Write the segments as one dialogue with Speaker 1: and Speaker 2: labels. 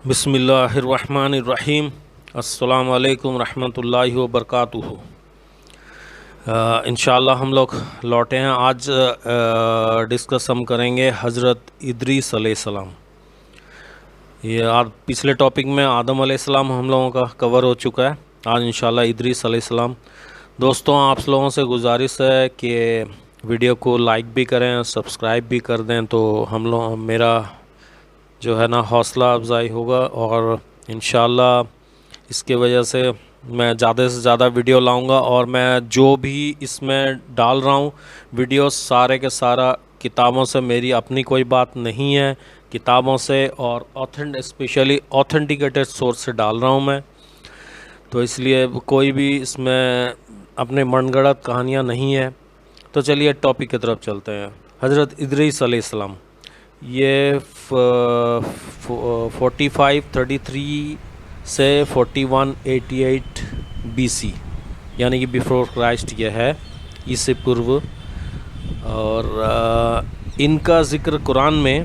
Speaker 1: بسم اللہ الرحمن الرحیم۔ السلام علیکم ورحمۃ اللہ وبرکاتہ۔ انشاءاللہ ہم لوگ لوٹے ہیں۔ آج ڈسکس ہم کریں گے حضرت ادریس علیہ السلام۔ یہ پچھلے ٹاپک میں آدم علیہ السلام ہم لوگوں کا کور ہو چکا ہے۔ آج انشاءاللہ ادریس علیہ السلام۔ دوستوں، آپ لوگوں سے گزارش ہے کہ ویڈیو کو لائک بھی کریں، سبسکرائب بھی کر دیں، تو ہم لوگ میرا جو ہے نا حوصلہ افزائی ہوگا، اور انشاءاللہ اس کی وجہ سے میں زیادہ سے زیادہ ویڈیو لاؤں گا۔ اور میں جو بھی اس میں ڈال رہا ہوں ویڈیو، سارے کے سارا کتابوں سے، میری اپنی کوئی بات نہیں ہے، کتابوں سے اور اسپیشلی آتھینٹیکیٹڈ سورس سے ڈال رہا ہوں میں، تو اس لیے کوئی بھی اس میں اپنے من گڑت کہانیاں نہیں ہیں۔ تو چلیے ٹاپک کی طرف چلتے ہیں۔ حضرت ادریس علیہ السلام، یہ 4533 سے 4188 BC یعنی کہ بیفور کرائسٹ یہ ہے، اس سے پورو۔ اور ان کا ذکر قرآن میں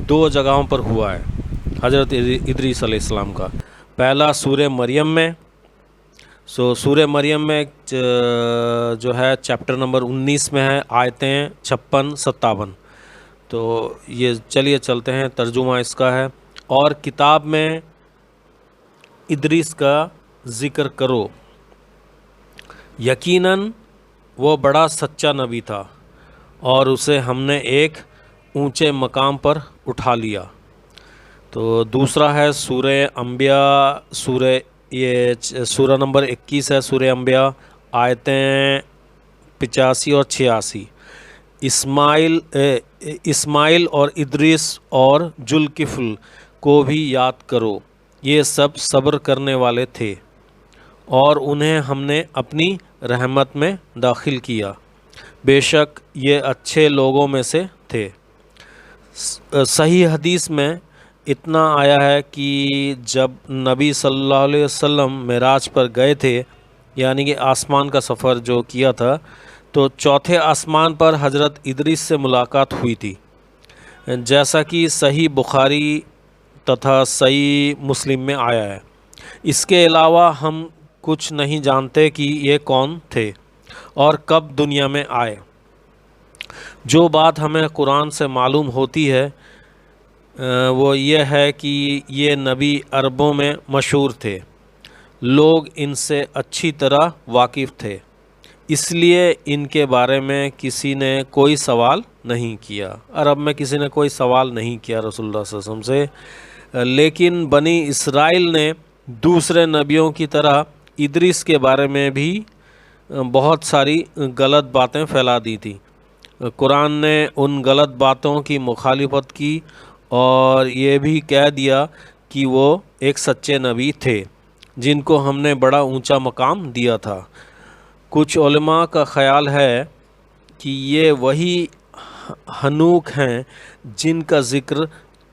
Speaker 1: 2 جگہوں پر ہوا ہے، حضرت ادریس علیہ السلام کا۔ پہلا سورہ مریم میں، سورہ مریم میں جو ہے چیپٹر نمبر 19 میں ہے، آیتیں 56-57۔ تو یہ چلیے چلتے ہیں، ترجمہ اس کا ہے۔ اور کتاب میں ادریس کا ذکر کرو، یقیناً وہ بڑا سچا نبی تھا، اور اسے ہم نے ایک اونچے مقام پر اٹھا لیا۔ تو دوسرا ہے سورہ انبیاء، سورہ نمبر 21 ہے سورہ انبیاء، آیتیں 85 اور 86۔ اسماعیل اور ادریس اور ذوالکفل کو بھی یاد کرو، یہ سب صبر کرنے والے تھے، اور انہیں ہم نے اپنی رحمت میں داخل کیا، بے شک یہ اچھے لوگوں میں سے تھے۔ صحیح حدیث میں اتنا آیا ہے کہ جب نبی صلی اللہ علیہ وسلم معراج پر گئے تھے، یعنی کہ آسمان کا سفر جو کیا تھا، تو چوتھے آسمان پر حضرت ادریس سے ملاقات ہوئی تھی، جیسا کہ صحیح بخاری تتھا صحیح مسلم میں آیا ہے۔ اس کے علاوہ ہم کچھ نہیں جانتے کہ یہ کون تھے اور کب دنیا میں آئے۔ جو بات ہمیں قرآن سے معلوم ہوتی ہے وہ یہ ہے کہ یہ نبی عربوں میں مشہور تھے، لوگ ان سے اچھی طرح واقف تھے، اس لیے ان کے بارے میں کسی نے کوئی سوال نہیں کیا۔ عرب میں کسی نے کوئی سوال نہیں کیا رسول اللہ صلی اللہ علیہ وسلم سے، لیکن بنی اسرائیل نے دوسرے نبیوں کی طرح ادریس کے بارے میں بھی بہت ساری غلط باتیں پھیلا دی تھی۔ قرآن نے ان غلط باتوں کی مخالفت کی اور یہ بھی کہہ دیا کہ وہ ایک سچے نبی تھے، جن کو ہم نے بڑا اونچا مقام دیا تھا۔ کچھ علماء کا خیال ہے کہ یہ وہی ہنوک ہیں جن کا ذکر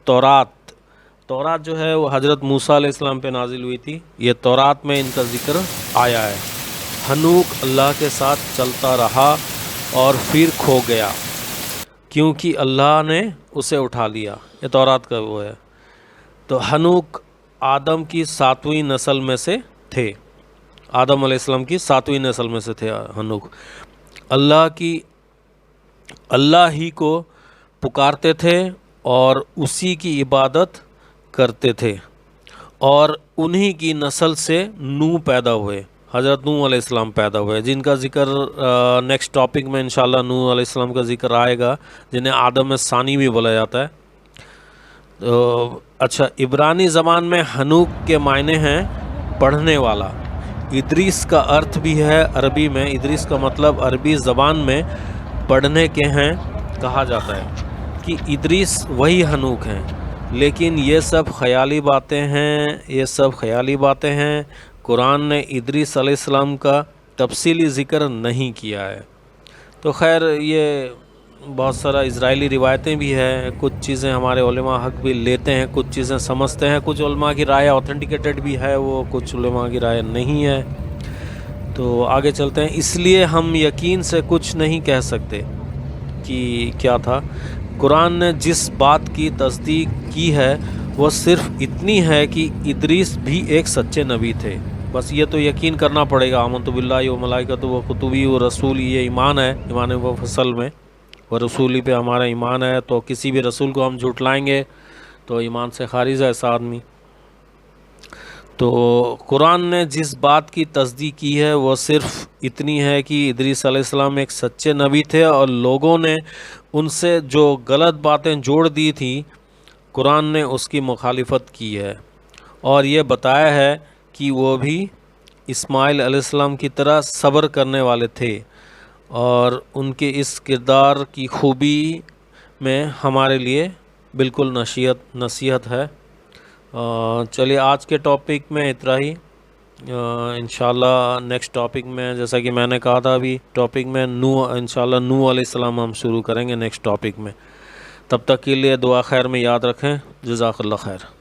Speaker 1: تورات جو ہے وہ حضرت موسیٰ علیہ السلام پہ نازل ہوئی تھی، یہ تورات میں ان کا ذکر آیا ہے۔ ہنوک اللہ کے ساتھ چلتا رہا اور پھر کھو گیا، کیونکہ اللہ نے اسے اٹھا لیا، یہ تورات کا وہ ہے۔ تو ہنوک آدم کی 7ویں نسل میں سے تھے، آدم علیہ السلام کی 7ویں نسل میں سے تھے ہنوک۔ اللہ ہی کو پکارتے تھے اور اسی کی عبادت کرتے تھے، اور انہی کی نسل سے نوح پیدا ہوئے، حضرت نوح علیہ السلام پیدا ہوئے، جن کا ذکر نیکسٹ ٹاپک میں انشاءاللہ نوح علیہ السلام کا ذکر آئے گا، جنہیں آدم ثانی بھی بولا جاتا ہے۔ تو اچھا، عبرانی زبان میں ہنوک کے معنی ہیں پڑھنے والا۔ ادریس کا ارتھ بھی ہے عربی میں، ادریس کا مطلب عربی زبان میں پڑھنے کے ہیں کہا جاتا ہے، کہ ادریس وہی ہنوک ہیں، لیکن یہ سب خیالی باتیں ہیں، قرآن نے ادریس علیہ السلام کا تفصیلی ذکر نہیں کیا ہے۔ تو خیر، یہ بہت سارا اسرائیلی روایتیں بھی ہیں، کچھ چیزیں ہمارے علماء حق بھی لیتے ہیں، کچھ چیزیں سمجھتے ہیں، کچھ علماء کی رائے آتھینٹیکیٹڈ بھی ہے، وہ کچھ علماء کی رائے نہیں ہے۔ تو آگے چلتے ہیں۔ اس لیے ہم یقین سے کچھ نہیں کہہ سکتے کہ کیا تھا۔ قرآن نے جس بات کی تصدیق کی ہے وہ صرف اتنی ہے کہ ادریس بھی ایک سچے نبی تھے. بس یہ تو یقین کرنا پڑے گا. آمنت باللہ و ملائکتہ و کتبی و رسول، یہ ایمان ہے، ایمان و فصل میں، و رسولی پہ ہمارا ایمان ہے. تو کسی بھی رسول کو ہم جھٹلائیں گے تو ایمان سے خارج ہے ایسا آدمی. تو قرآن نے جس بات کی تصدیق کی ہے وہ صرف اتنی ہے کہ ادریس علیہ السلام ایک سچے نبی تھے، اور لوگوں نے ان سے جو غلط باتیں جوڑ دی تھیں قرآن نے اس کی مخالفت کی ہے، اور یہ بتایا ہے کہ وہ بھی اسماعیل علیہ السلام کی طرح صبر کرنے والے تھے، اور ان کے اس کردار کی خوبی میں ہمارے لیے بالکل نصیحت ہے. چلیے آج کے ٹاپک میں اتنا ہی. انشاءاللہ نیکسٹ ٹاپک میں، جیسا کہ میں نے کہا تھا ابھی ٹاپک میں انشاءاللہ نوح علیہ السلام ہم شروع کریں گے نیکسٹ ٹاپک میں. تب تک کے لیے دعا خیر میں یاد رکھیں. جزاک اللہ خیر.